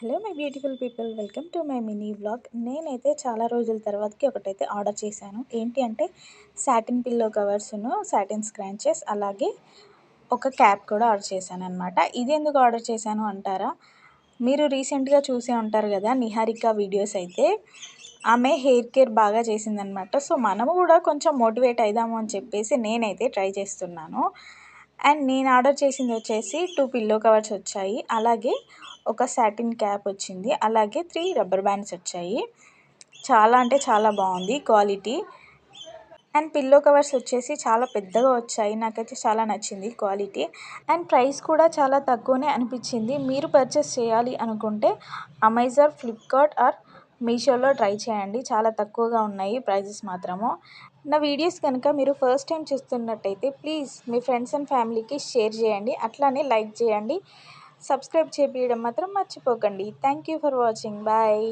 Hello my beautiful people, welcome to my mini vlog. నేనైతే చాలా రోజుల తర్వాతకి ఒకటైతే ఆర్డర్ చేశాను. ఏంటి అంటే సాటిన్ పిల్లో కవర్స్ను, సాటిన్ స్క్రాంచెస్, అలాగే ఒక క్యాప్ కూడా ఆర్డర్ చేశాను అనమాట. ఇది ఎందుకు ఆర్డర్ చేశాను అంటారా? మీరు రీసెంట్గా చూసే ఉంటారు కదా నిహారిక వీడియోస్ అయితే. ఆమె హెయిర్ కేర్ బాగా చేసిందనమాట. సో మనము కూడా కొంచెం మోటివేట్ అయిదాము అని చెప్పేసి నేనైతే ట్రై చేస్తున్నాను. అండ్ నేను ఆర్డర్ చేసింది వచ్చేసి 2 పిల్లో కవర్స్ వచ్చాయి, అలాగే ఒక సాటిన్ క్యాప్ వచ్చింది, అలాగే 3 రబ్బర్ బ్యాండ్స్ వచ్చాయి. చాలా అంటే చాలా బాగుంది క్వాలిటీ. అండ్ పిల్లో కవర్స్ వచ్చేసి చాలా పెద్దగా వచ్చాయి, నాకైతే చాలా నచ్చింది క్వాలిటీ. అండ్ ప్రైస్ కూడా చాలా తక్కువనే అనిపించింది. మీరు పర్చేస్ చేయాలి అనుకుంటే అమెజాన్, ఫ్లిప్కార్ట్ ఆర్ మీషోలో ట్రై చేయండి, చాలా తక్కువగా ఉన్నాయి ప్రైజెస్ మాత్రము. నా వీడియోస్ కనుక మీరు ఫస్ట్ టైం చూస్తున్నట్టయితే ప్లీజ్ మీ ఫ్రెండ్స్ అండ్ ఫ్యామిలీకి షేర్ చేయండి, అట్లానే లైక్ చేయండి, సబ్స్క్రైబ్ చేయడం మాత్రం మర్చిపోకండి. Thank you for watching. Bye.